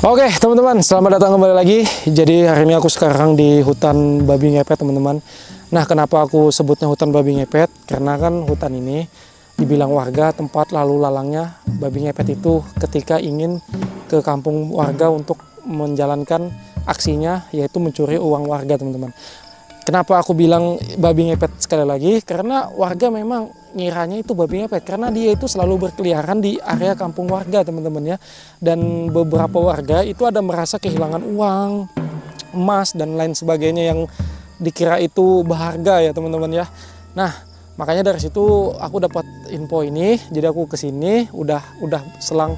Oke teman-teman, selamat datang kembali lagi. Jadi hari ini aku sekarang di hutan babi ngepet teman-teman. Nah, kenapa aku sebutnya hutan babi ngepet? Karena kan hutan ini dibilang warga tempat lalu lalangnya babi ngepet itu ketika ingin ke kampung warga untuk menjalankan aksinya, yaitu mencuri uang warga teman-teman. Kenapa aku bilang babi ngepet sekali lagi? Karena warga memang ngiranya itu babi ngepet karena dia itu selalu berkeliaran di area kampung warga teman-teman ya. Dan beberapa warga itu ada merasa kehilangan uang, emas dan lain sebagainya yang dikira itu berharga ya teman-teman ya. Nah, makanya dari situ aku dapat info ini, jadi aku kesini udah selang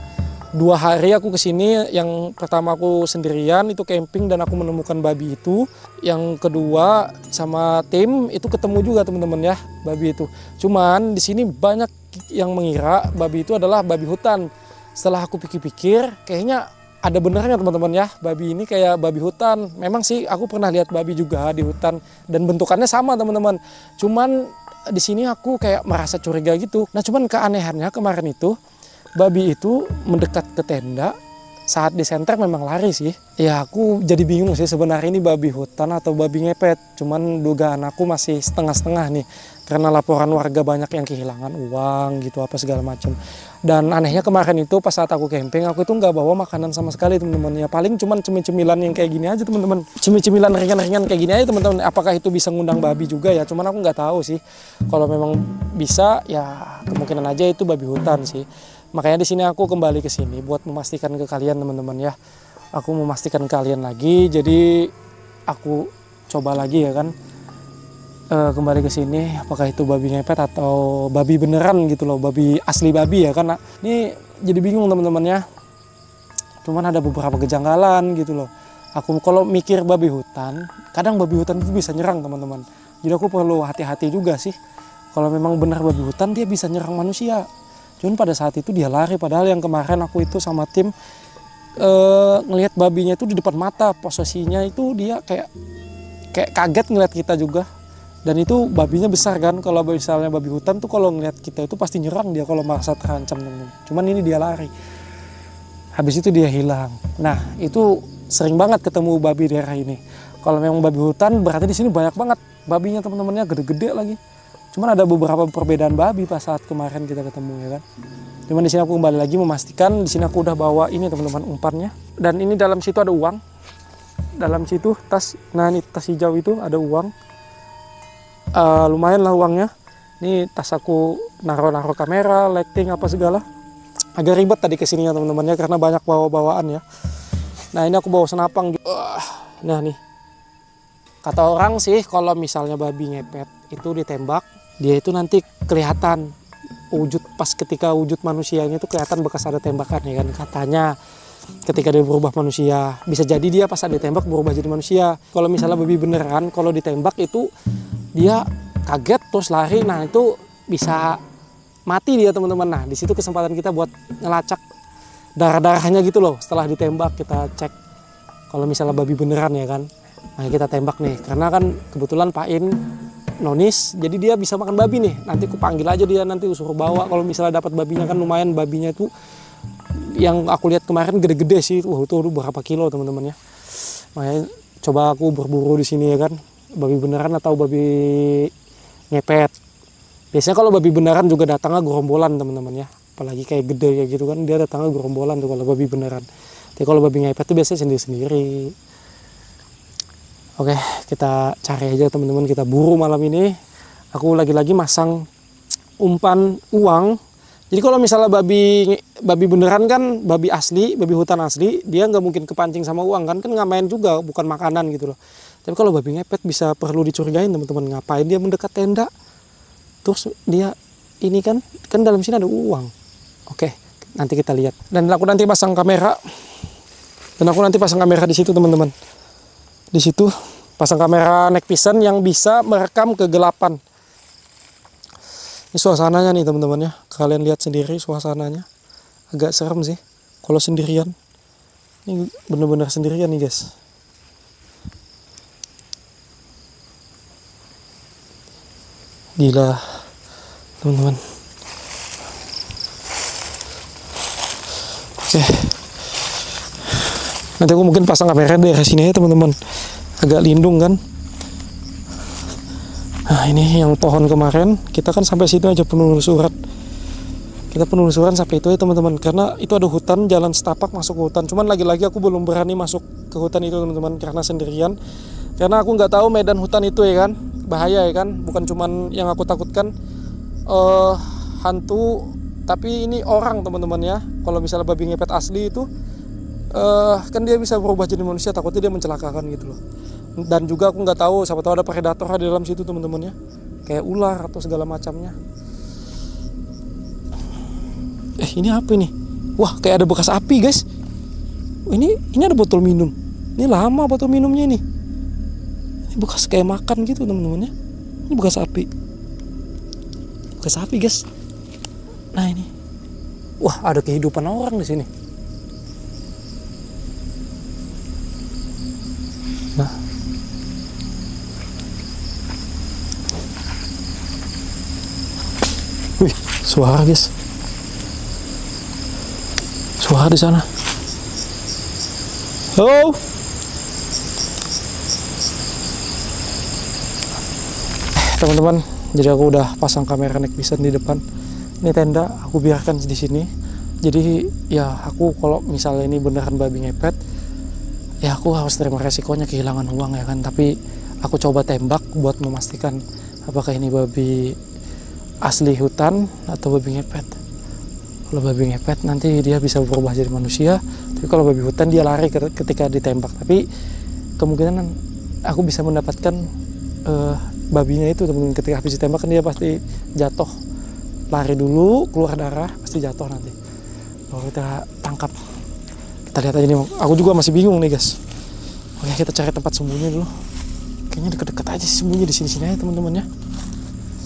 2 hari aku kesini. Yang pertama aku sendirian itu camping dan aku menemukan babi itu. Yang kedua sama tim itu ketemu juga teman-teman ya babi itu. Cuman di sini banyak yang mengira babi itu adalah babi hutan. Setelah aku pikir-pikir kayaknya ada benernya teman-teman ya, babi ini kayak babi hutan. Memang sih aku pernah lihat babi juga di hutan dan bentukannya sama teman-teman. Cuman di sini aku kayak merasa curiga gitu. Nah, cuman keanehannya kemarin itu babi itu mendekat ke tenda, saat disenter memang lari sih. Ya aku jadi bingung sih sebenarnya ini babi hutan atau babi ngepet. Cuman dugaan aku masih setengah-setengah nih. Karena laporan warga banyak yang kehilangan uang gitu apa segala macam. Dan anehnya kemarin itu pas saat aku camping aku itu nggak bawa makanan sama sekali teman-teman. Ya paling cuman cemil-cemilan yang kayak gini aja teman-teman. Cemil-cemilan ringan-ringan kayak gini aja teman-teman. Apakah itu bisa ngundang babi juga ya? Cuman aku nggak tahu sih. Kalau memang bisa ya kemungkinan aja itu babi hutan sih. Makanya di sini aku kembali ke sini buat memastikan ke kalian teman-teman ya. Aku memastikan kalian lagi, jadi aku coba lagi ya kan kembali ke sini. Apakah itu babi ngepet atau babi beneran gitu loh, babi asli babi ya kan. Ini jadi bingung teman-teman ya. Cuman ada beberapa kejanggalan gitu loh. Aku kalau mikir babi hutan, kadang babi hutan itu bisa nyerang teman-teman. Jadi aku perlu hati-hati juga sih. Kalau memang benar babi hutan dia bisa nyerang manusia. Cuman pada saat itu dia lari, padahal yang kemarin aku itu sama tim ngelihat babinya itu di depan mata, posisinya itu dia kayak kaget ngelihat kita juga. Dan itu babinya besar kan, kalau misalnya babi hutan tuh kalau ngelihat kita itu pasti nyerang dia kalau merasa terancam. Cuman ini dia lari, habis itu dia hilang. Nah itu sering banget ketemu babi di daerah ini. Kalau memang babi hutan berarti di sini banyak banget babinya teman-temannya, gede-gede lagi. Cuman ada beberapa perbedaan babi pas saat kemarin kita ketemu ya kan. Cuman di sini aku kembali lagi memastikan, di sini aku udah bawa ini teman-teman umpannya. Dan ini dalam situ ada uang. Dalam situ tas, nah ini tas hijau itu ada uang. Lumayan lah uangnya. Ini tas aku naruh kamera, lighting apa segala. Agak ribet tadi kesininya teman-teman ya karena banyak bawa-bawaan ya. Nah ini aku bawa senapang. Nah nih. Kata orang sih kalau misalnya babi ngepet itu ditembak, dia itu nanti kelihatan wujud pas ketika wujud manusianya itu kelihatan bekas ada tembakan ya kan katanya. Ketika dia berubah manusia, bisa jadi dia pas ada ditembak berubah jadi manusia. Kalau misalnya babi beneran kalau ditembak itu dia kaget terus lari, nah itu bisa mati dia teman-teman. Nah di situ kesempatan kita buat ngelacak darah-darahnya gitu loh. Setelah ditembak kita cek kalau misalnya babi beneran ya kan. Nah kita tembak nih, karena kan kebetulan Pak In nonis, jadi dia bisa makan babi nih. Nanti aku panggil aja dia, nanti suruh bawa. Kalau misalnya dapat babinya kan lumayan, babinya itu yang aku lihat kemarin gede-gede sih. Wah itu berapa kilo teman-teman ya. Makanya coba aku berburu di sini ya kan, babi beneran atau babi ngepet. Biasanya kalau babi beneran juga datangnya gerombolan teman-teman ya. Apalagi kayak gede kayak gitu kan, dia datangnya gerombolan tuh kalau babi beneran. Tapi kalau babi ngepet tuh biasanya sendiri-sendiri. Oke, kita cari aja teman-teman, kita buru malam ini. Aku lagi-lagi masang umpan uang. Jadi kalau misalnya babi beneran kan, babi asli, babi hutan asli, dia nggak mungkin kepancing sama uang kan nggak main juga, bukan makanan gitu loh. Tapi kalau babi ngepet bisa perlu dicurigain teman-teman, ngapain dia mendekat tenda? Terus dia ini kan dalam sini ada uang. Oke, nanti kita lihat. Dan aku nanti pasang kamera. Di situ teman-teman. Di situ pasang kamera night vision yang bisa merekam kegelapan. Ini suasananya nih teman-teman ya. Kalian lihat sendiri suasananya. Agak serem sih kalau sendirian. Ini bener-bener sendirian nih guys. Gila teman-teman. Oke. Nanti aku mungkin pasang kamera daerah sini ya teman-teman, agak lindung kan. Nah ini yang pohon kemarin, kita kan sampai situ aja penelusuran. Kita penelusuran sampai itu ya teman-teman, karena itu ada hutan, jalan setapak masuk ke hutan. Cuman lagi-lagi aku belum berani masuk ke hutan itu teman-teman, karena sendirian. Karena aku nggak tahu medan hutan itu ya kan, bahaya ya kan. Bukan cuman yang aku takutkan hantu, tapi ini orang teman-teman ya. Kalau misalnya babi ngepet asli itu kan dia bisa berubah jadi manusia, takutnya dia mencelakakan gitu loh. Dan juga aku nggak tahu, siapa tahu ada predator di dalam situ teman-teman ya, kayak ular atau segala macamnya. Ini apa ini? Wah, kayak ada bekas api guys. Ini ada botol minum. Ini lama botol minumnya ini. Ini bekas kayak makan gitu teman-teman ya. Ini bekas api. Bekas api guys. Nah ini. Wah, ada kehidupan orang di sini. Nah. Wih, suara guys. Suara di sana. Oh. Teman-teman, jadi aku udah pasang kamera night vision di depan. Ini tenda aku biarkan di sini. Jadi ya aku kalau misalnya ini beneran babi ngepet, ya aku harus terima resikonya kehilangan uang ya kan. Tapi aku coba tembak buat memastikan apakah ini babi asli hutan atau babi ngepet. Kalau babi ngepet nanti dia bisa berubah jadi manusia, tapi kalau babi hutan dia lari ketika ditembak. Tapi kemungkinan aku bisa mendapatkan babinya itu teman-teman. Ketika habis ditembak kan dia pasti jatuh, lari dulu, keluar darah, pasti jatuh nanti. Kalau kita tangkap, kita lihat aja nih. Aku juga masih bingung nih guys. Oke, kita cari tempat sembunyi dulu. Kayaknya deket-deket aja sih sembunyi, di sini-sini aja teman-teman ya.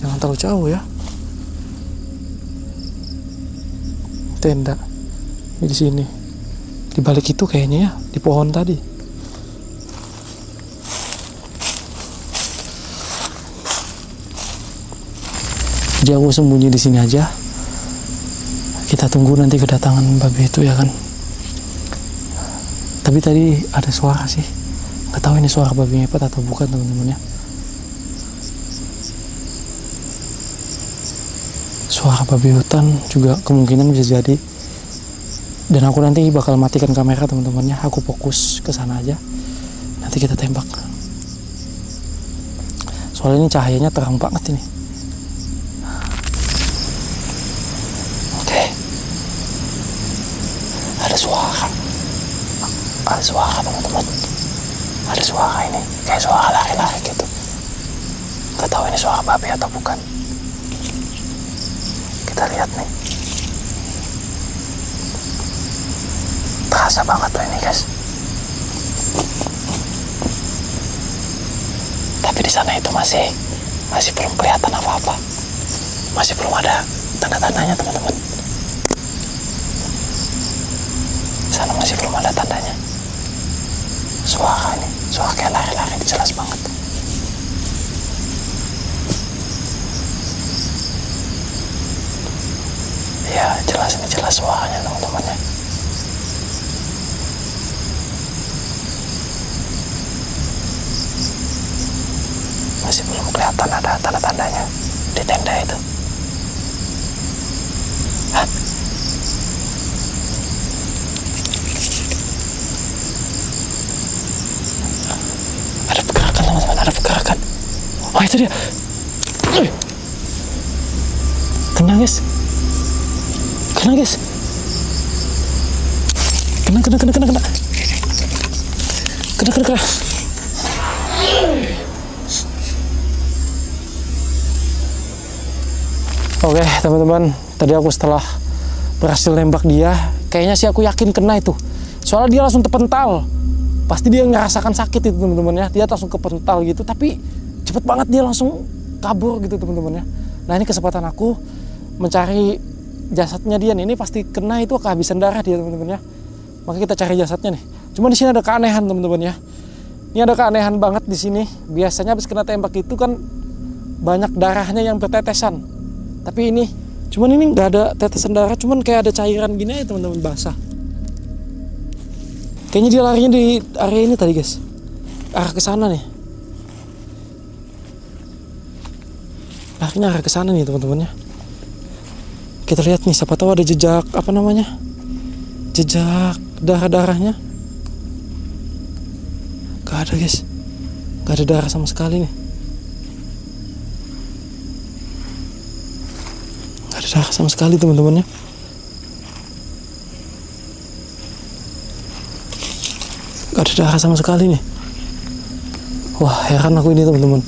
Jangan terlalu jauh ya. Tenda ini di sini, di balik itu kayaknya ya, di pohon tadi. Jadi aku sembunyi di sini aja. Kita tunggu nanti kedatangan babi itu ya kan. Tapi tadi ada suara sih, nggak tahu ini suara babi ngepet atau bukan teman-teman ya. Suara babi hutan juga kemungkinan bisa jadi. Dan aku nanti bakal matikan kamera teman-temannya. Aku fokus ke sana aja. Nanti kita tembak. Soalnya ini cahayanya terang banget ini. Oke. Ada suara. Ada suara teman-teman. Ada suara ini. Kayak suara lari-lari gitu. Gak tahu ini suara babi atau bukan. Kita lihat nih, terasa banget tuh ini guys. Tapi di sana itu masih belum kelihatan apa-apa, masih belum ada tanda-tandanya teman-teman. Sana masih belum ada tandanya. Suara ini, suara kayak lari-lari, jelas banget. Ya jelas, ini jelas suaranya teman-teman ya. Masih belum kelihatan ada tanda-tandanya di tenda itu. Hah? Ada pergerakan teman-teman, ada pergerakan. Oh itu dia. Kena guys. Kena guys. Kena. Oke teman-teman, tadi aku setelah berhasil nembak dia, kayaknya sih aku yakin kena itu. Soalnya dia langsung terpental. Pasti dia ngerasakan sakit itu teman-teman ya. Dia langsung kepental gitu, tapi cepet banget dia langsung kabur gitu teman-teman ya. Nah ini kesempatan aku mencari jasadnya dia nih. Ini pasti kena itu kehabisan darah dia teman-teman ya. Maka kita cari jasadnya nih. Cuma di sini ada keanehan teman-teman ya. Ini ada keanehan banget di sini. Biasanya habis kena tembak itu kan banyak darahnya yang bertetesan. Tapi ini, cuman ini nggak ada tetesan darah, cuman kayak ada cairan gini aja teman-teman, basah. Kayaknya dia larinya di area ini tadi guys, arah ke sana nih. Larinya arah ke sana nih teman-temannya. Kita lihat nih, siapa tahu ada jejak apa namanya, jejak darah-darahnya. Gak ada guys, gak ada darah sama sekali nih. Gak ada darah sama sekali teman-temannya. Gak ada darah sama sekali nih. Wah, heran aku ini teman-teman.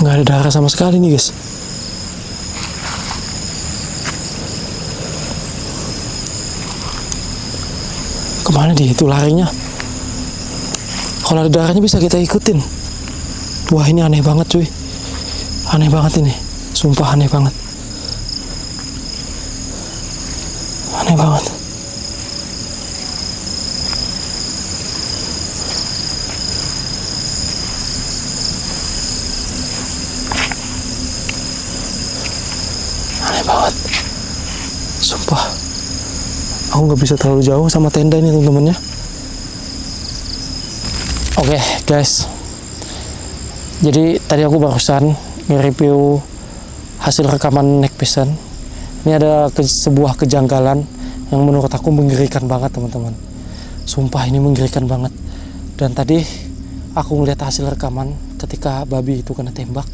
Gak ada darah sama sekali nih guys. Kemana dia itu larinya? Kalau ada darahnya bisa kita ikutin. Wah, ini aneh banget cuy. Aneh banget ini. Sumpah aneh banget. Aneh banget. Aneh banget. Sumpah. Aku nggak bisa terlalu jauh sama tenda ini teman-temannya. Oke, guys. Jadi tadi aku barusan nge-review hasil rekaman Neck Vision. Ini ada sebuah kejanggalan yang menurut aku mengerikan banget teman-teman. Sumpah ini mengerikan banget. Dan tadi aku ngeliat hasil rekaman ketika babi itu kena tembak.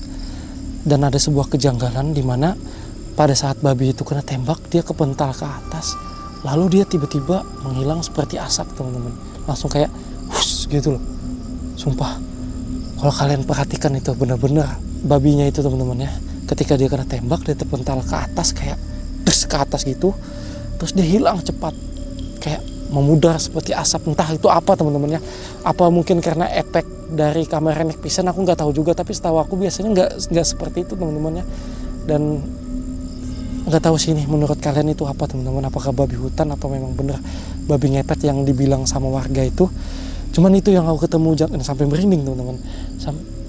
Dan ada sebuah kejanggalan di mana pada saat babi itu kena tembak, dia kepental ke atas. Lalu dia tiba-tiba menghilang seperti asap teman-teman. Langsung kayak hush gitu loh. Sumpah. Kalau kalian perhatikan itu benar-benar babinya itu teman-teman ya. Ketika dia kena tembak, dia terpental ke atas kayak des ke atas gitu. Terus dia hilang cepat. Kayak memudar seperti asap. Entah itu apa teman-teman ya. Apa mungkin karena efek dari kamera Neck Vision, aku nggak tahu juga. Tapi setahu aku biasanya nggak seperti itu teman-teman ya. Dan nggak tahu sih ini menurut kalian itu apa teman-teman. Apakah babi hutan atau memang bener babi ngepet yang dibilang sama warga itu. Cuman itu yang aku ketemu sampai merinding teman-teman.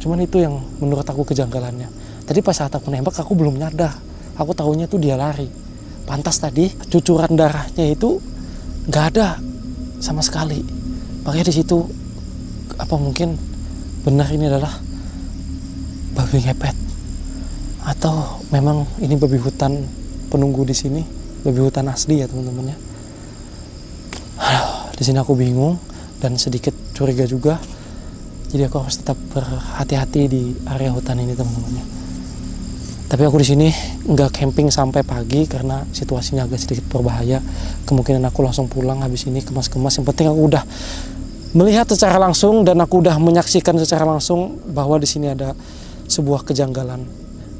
Cuman itu yang menurut aku kejanggalannya. Tadi pas saat aku nembak aku belum nyadar. Aku tahunya tuh dia lari. Pantas tadi cucuran darahnya itu nggak ada sama sekali. Makanya di situ apa mungkin benar ini adalah babi ngepet atau memang ini babi hutan penunggu di sini, babi hutan asli ya teman-teman ya. Di sini aku bingung dan sedikit curiga juga. Jadi aku harus tetap berhati-hati di area hutan ini teman-teman ya. Tapi aku di sini nggak camping sampai pagi karena situasinya agak sedikit berbahaya. Kemungkinan aku langsung pulang habis ini kemas-kemas. Yang penting aku udah melihat secara langsung dan aku udah menyaksikan secara langsung bahwa di sini ada sebuah kejanggalan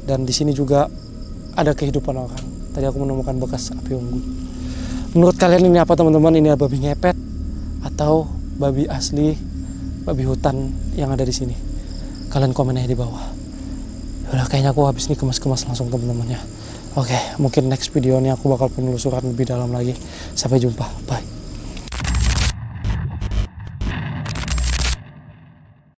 dan di sini juga ada kehidupan orang. Tadi aku menemukan bekas api unggun. Menurut kalian ini apa teman-teman? Ini babi ngepet atau babi asli, babi hutan yang ada di sini? Kalian komen aja di bawah. Udah kayaknya aku habis ini kemas-kemas langsung teman-teman ya. Oke, mungkin next video ini aku bakal penelusuran lebih dalam lagi. Sampai jumpa, bye.